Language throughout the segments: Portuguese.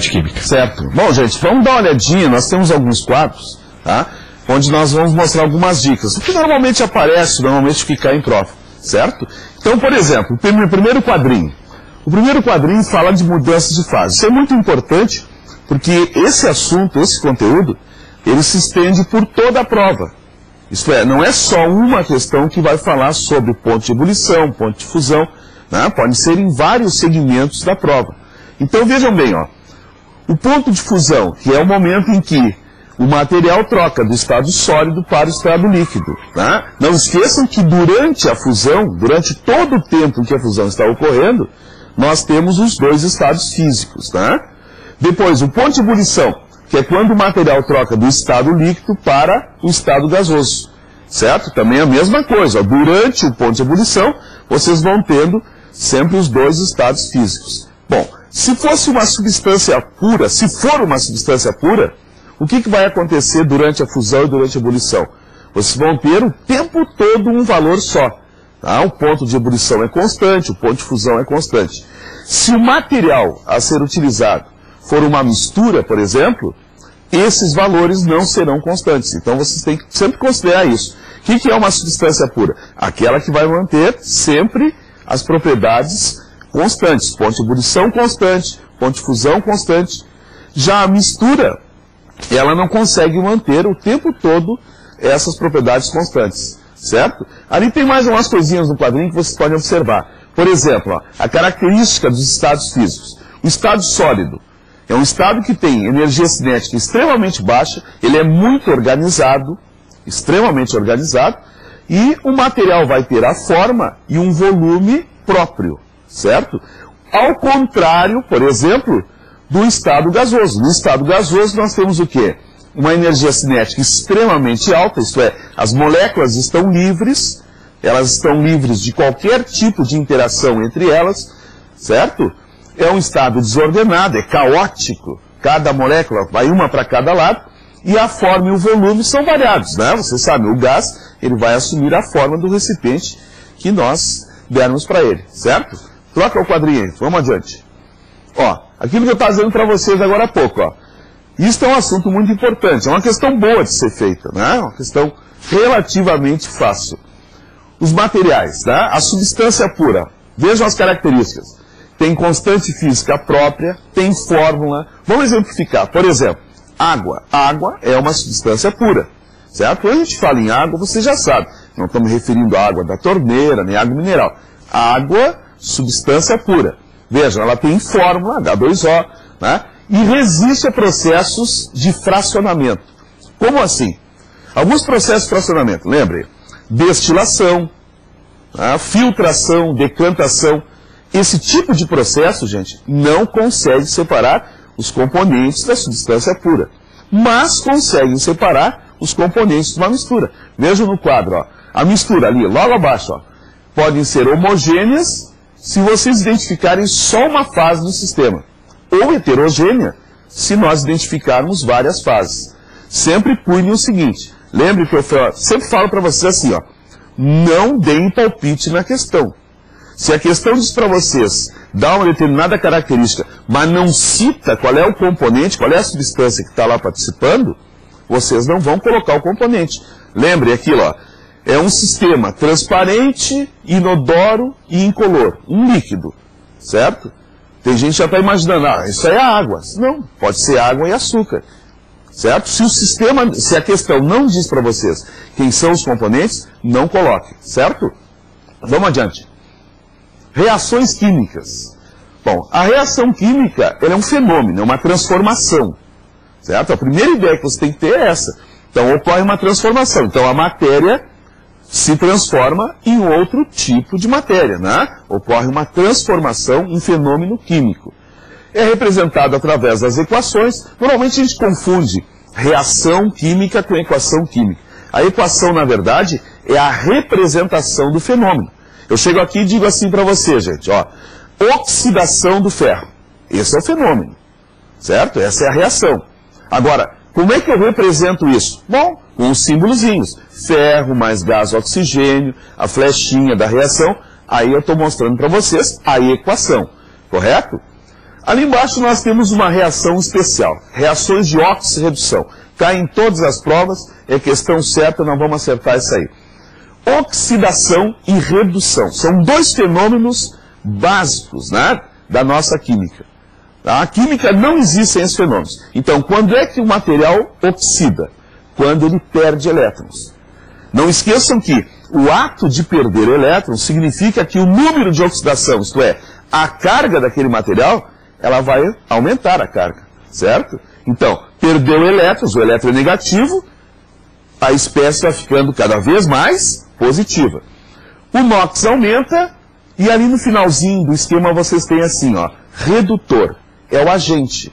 química. Certo. Bom, gente, vamos dar uma olhadinha. Nós temos alguns quadros, tá? Onde nós vamos mostrar algumas dicas. O que normalmente aparece, normalmente fica em prova, certo? Então, por exemplo, o primeiro quadrinho. O primeiro quadrinho fala de mudanças de fase. Isso é muito importante, porque esse assunto, esse conteúdo, ele se estende por toda a prova. Isto é, não é só uma questão que vai falar sobre ponto de ebulição, ponto de fusão, né? Pode ser em vários segmentos da prova. Então, vejam bem, ó. O ponto de fusão, que é o momento em que o material troca do estado sólido para o estado líquido. Tá? Não esqueçam que durante a fusão, durante todo o tempo em que a fusão está ocorrendo, nós temos os dois estados físicos. Tá? Depois, o ponto de ebulição, que é quando o material troca do estado líquido para o estado gasoso. Certo? Também é a mesma coisa. Ó. Durante o ponto de ebulição, vocês vão tendo sempre os dois estados físicos. Bom, se fosse uma substância pura, se for uma substância pura, o que vai acontecer durante a fusão e durante a ebulição? Vocês vão ter o tempo todo um valor só. Tá? O ponto de ebulição é constante, o ponto de fusão é constante. Se o material a ser utilizado for uma mistura, por exemplo, esses valores não serão constantes. Então vocês têm que sempre considerar isso. O que é uma substância pura? Aquela que vai manter sempre as propriedades constantes. Ponto de ebulição constante, ponto de fusão constante. Já a mistura, ela não consegue manter o tempo todo essas propriedades constantes, certo? Ali tem mais umas coisinhas no quadrinho que vocês podem observar. Por exemplo, ó, a característica dos estados físicos. O estado sólido é um estado que tem energia cinética extremamente baixa, ele é muito organizado, extremamente organizado, e o material vai ter a forma e um volume próprio, certo? Ao contrário, por exemplo, do estado gasoso. No estado gasoso nós temos o quê? Uma energia cinética extremamente alta, isto é, as moléculas estão livres, elas estão livres de qualquer tipo de interação entre elas, certo? É um estado desordenado, é caótico, cada molécula vai uma para cada lado, e a forma e o volume são variados, né? Vocês sabem, o gás, ele vai assumir a forma do recipiente que nós dermos para ele, certo? Troca o quadrinho aí, vamos adiante. Ó, aquilo que eu estava dizendo para vocês agora há pouco, ó. Isso é um assunto muito importante, é uma questão boa de ser feita, né? Uma questão relativamente fácil. Os materiais, né? A substância pura, vejam as características. Tem constante física própria, tem fórmula. Vamos exemplificar, por exemplo, água. Água é uma substância pura, certo? Quando a gente fala em água, você já sabe, não estamos referindo à água da torneira, nem água mineral. Água, substância pura. Vejam, ela tem fórmula, H2O, né? E resiste a processos de fracionamento. Como assim? Alguns processos de fracionamento, lembrem, destilação, né? Filtração, decantação. Esse tipo de processo, gente, não consegue separar os componentes da substância pura, mas conseguem separar os componentes de uma mistura. Vejam no quadro, ó, a mistura ali, logo abaixo, ó, podem ser homogêneas se vocês identificarem só uma fase do sistema, ou heterogênea se nós identificarmos várias fases. Sempre cuidem o seguinte, lembre que eu sempre falo para vocês assim, ó, não deem palpite na questão. Se a questão diz para vocês, dá uma determinada característica, mas não cita qual é o componente, qual é a substância que está lá participando, vocês não vão colocar o componente. Lembre aquilo, ó, é um sistema transparente, inodoro e incolor, um líquido, certo? Tem gente que já está imaginando, ah, isso aí é água. Não, pode ser água e açúcar, certo? Se a questão não diz para vocês quem são os componentes, não coloque, certo? Vamos adiante. Reações químicas. Bom, a reação química ela é um fenômeno, é uma transformação. Certo? A primeira ideia que você tem que ter é essa. Então, ocorre uma transformação. Então, a matéria se transforma em outro tipo de matéria. Né? Ocorre uma transformação, um fenômeno químico. É representado através das equações. Normalmente a gente confunde reação química com equação química. A equação, na verdade, é a representação do fenômeno. Eu chego aqui e digo assim para você, gente, ó, oxidação do ferro. Esse é o fenômeno, certo? Essa é a reação. Agora, como é que eu represento isso? Bom, com os símbolozinhos. Ferro mais gás oxigênio, a flechinha da reação. Aí eu estou mostrando para vocês a equação, correto? Ali embaixo nós temos uma reação especial, reações de oxirredução. Cai em todas as provas, é questão certa, nós vamos acertar isso aí. Oxidação e redução, são dois fenômenos básicos, né, da nossa química. A química não existe sem esses fenômenos. Então, quando é que o material oxida? Quando ele perde elétrons. Não esqueçam que o ato de perder elétrons significa que o número de oxidação, isto é, a carga daquele material, ela vai aumentar a carga, certo? Então, perdeu elétrons, o elétron é negativo, a espécie vai ficando cada vez mais positiva. O NOx aumenta, e ali no finalzinho do esquema vocês têm assim, ó, redutor, é o agente.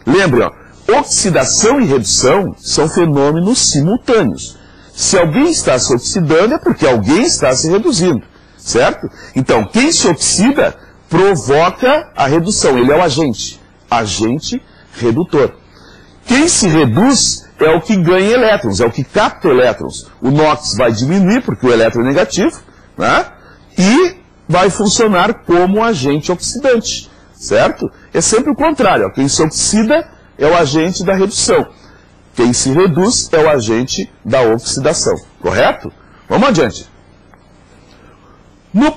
Lembrem, ó, oxidação e redução são fenômenos simultâneos. Se alguém está se oxidando é porque alguém está se reduzindo, certo? Então, quem se oxida provoca a redução, ele é o agente, agente redutor. Quem se reduz é o que ganha elétrons, é o que capta elétrons. O NOx vai diminuir porque o elétron é negativo, né? E vai funcionar como agente oxidante, certo? É sempre o contrário, ó. Quem se oxida é o agente da redução. Quem se reduz é o agente da oxidação, correto? Vamos adiante. No